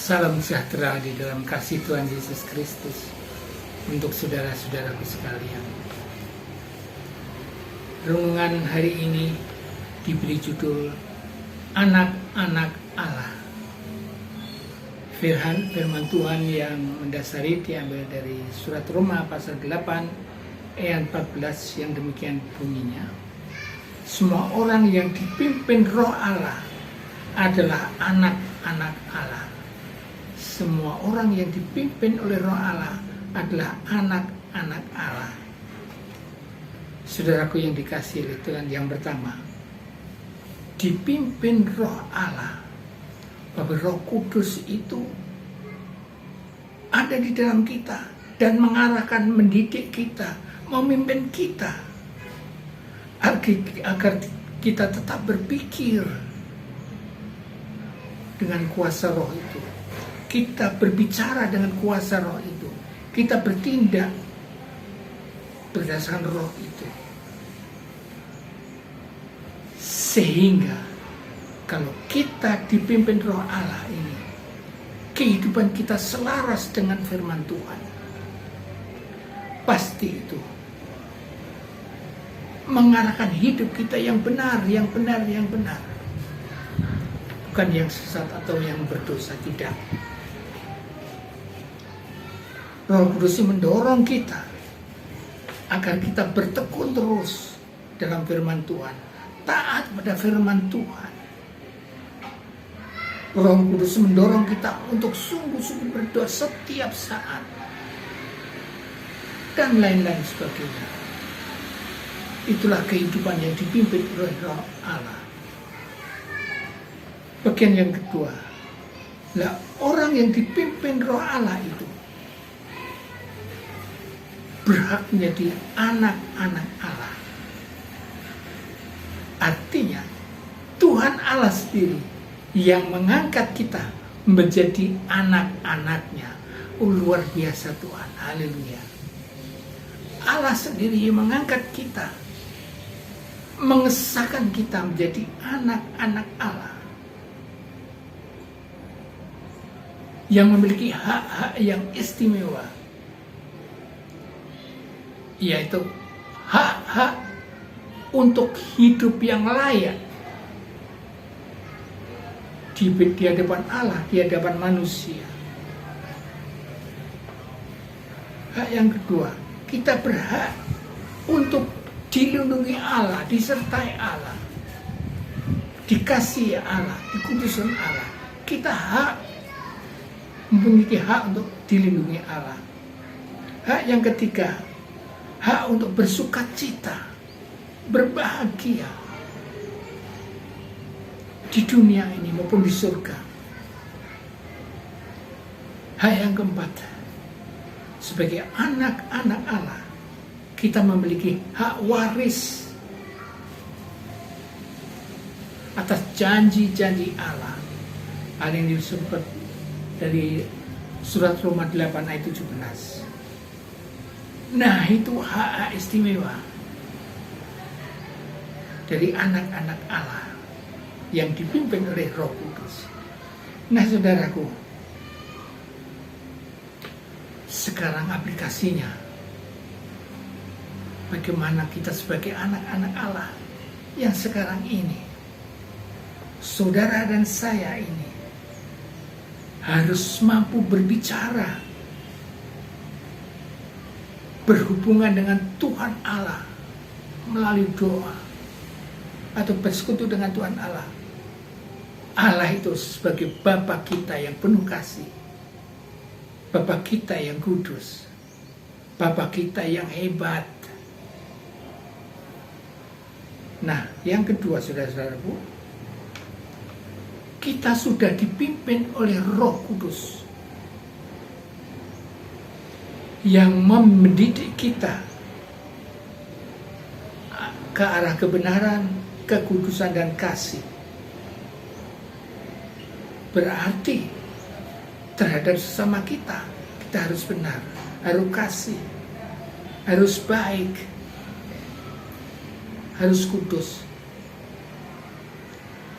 Salam sejahtera di dalam kasih Tuhan Yesus Kristus untuk saudara-saudaraku sekalian. Renungan hari ini diberi judul Anak-anak Allah. Firman Tuhan yang mendasari diambil dari surat Roma pasal 8 ayat 14 yang demikian bunyinya. Semua orang yang dipimpin Roh Allah adalah anak-anak Allah. Semua orang yang dipimpin oleh Roh Allah adalah anak-anak Allah. Saudaraku yang dikasihi oleh Tuhan, yang pertama, dipimpin Roh Allah. Bahwa Roh Kudus itu ada di dalam kita dan mengarahkan, mendidik kita, memimpin kita agar kita tetap berpikir dengan kuasa Roh itu. Kita berbicara dengan kuasa Roh itu. Kita bertindak berdasarkan Roh itu. Sehingga kalau kita dipimpin Roh Allah ini, kehidupan kita selaras dengan firman Tuhan. Pasti itu mengarahkan hidup kita yang benar, yang benar, yang benar. Bukan yang sesat atau yang berdosa, tidak. Roh Kudus mendorong kita agar kita bertekun terus dalam firman Tuhan, taat pada firman Tuhan. Roh Kudus mendorong kita untuk sungguh-sungguh berdoa setiap saat dan lain-lain sebagainya. Itulah kehidupan yang dipimpin oleh Roh Allah. Bagian yang kedua, orang yang dipimpin Roh Allah itu berhak menjadi anak-anak Allah. Artinya Tuhan Allah sendiri yang mengangkat kita menjadi anak-anaknya. Luar biasa Tuhan, haleluya. Allah sendiri yang mengangkat kita, mengesahkan kita menjadi anak-anak Allah, yang memiliki hak-hak yang istimewa, yaitu hak-hak untuk hidup yang layak di hadapan Allah, di hadapan manusia. Hak yang kedua, kita berhak untuk dilindungi Allah, disertai Allah, dikasihi Allah, dikudusan Allah. Kita memiliki hak untuk dilindungi Allah. Hak yang ketiga, hak untuk bersukacita, berbahagia di dunia ini maupun di surga. Hak yang keempat, sebagai anak-anak Allah, kita memiliki hak waris atas janji-janji Allah. Hal yang disebut dari surat Roma 8 ayat 17. Nah, itu hak istimewa dari anak-anak Allah yang dipimpin oleh Roh Kudus. Nah, saudaraku, sekarang aplikasinya, bagaimana kita sebagai anak-anak Allah yang sekarang ini, saudara dan saya ini, harus mampu berbicara, berhubungan dengan Tuhan Allah melalui doa atau bersekutu dengan Tuhan Allah. Allah itu sebagai Bapa kita yang penuh kasih, Bapa kita yang kudus, Bapa kita yang hebat. Nah, yang kedua, saudara-saudaraku, kita sudah dipimpin oleh Roh Kudus yang mendidik kita ke arah kebenaran, kekudusan, dan kasih. Berarti terhadap sesama kita harus benar, harus kasih, harus baik, harus kudus.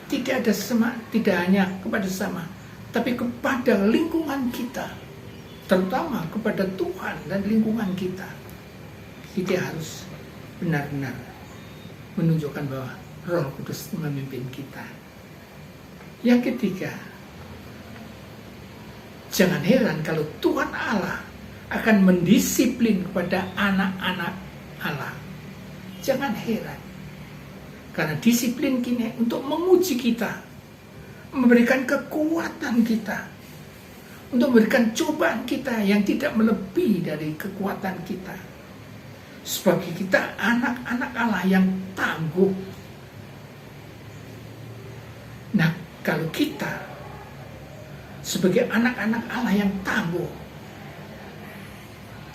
Tidak hanya kepada sesama, tapi kepada lingkungan kita, terutama kepada Tuhan dan lingkungan kita. Kita harus benar-benar menunjukkan bahwa Roh Kudus memimpin kita. Yang ketiga, jangan heran kalau Tuhan Allah akan mendisiplin kepada anak-anak Allah. Jangan heran, karena disiplin kini untuk menguji kita, memberikan kekuatan kita, untuk memberikan cobaan kita yang tidak melebihi dari kekuatan kita. Sebagai kita anak-anak Allah yang tangguh. Nah, kalau kita sebagai anak-anak Allah yang tangguh,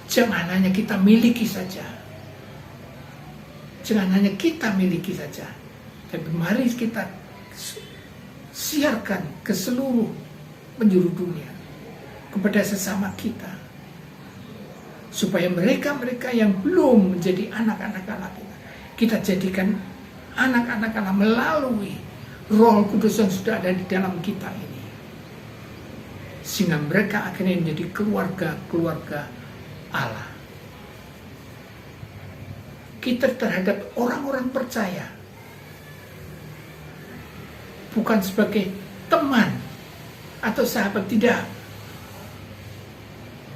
jangan hanya kita miliki saja. Jangan hanya kita miliki saja. Tapi mari kita siarkan ke seluruh penjuru dunia, kepada sesama kita, supaya mereka-mereka yang belum menjadi anak-anak Allah kita jadikan anak-anak Allah melalui Roh Kudus yang sudah ada di dalam kita ini, sehingga mereka akhirnya menjadi keluarga-keluarga Allah. Kita terhadap orang-orang percaya bukan sebagai teman atau sahabat, tidak.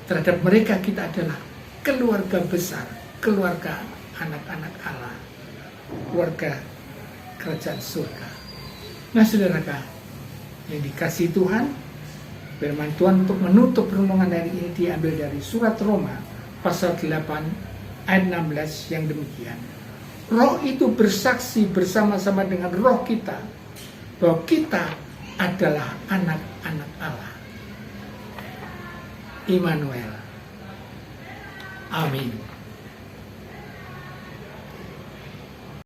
Terhadap mereka kita adalah keluarga besar, keluarga anak-anak Allah, keluarga kerajaan surga. Nah, saudara yang dikasihi Tuhan, firman Tuhan untuk menutup renungan hari ini diambil dari surat Roma pasal 8 ayat 16 yang demikian. Roh itu bersaksi bersama-sama dengan roh kita bahwa kita adalah anak-anak Allah. Immanuel. Amin.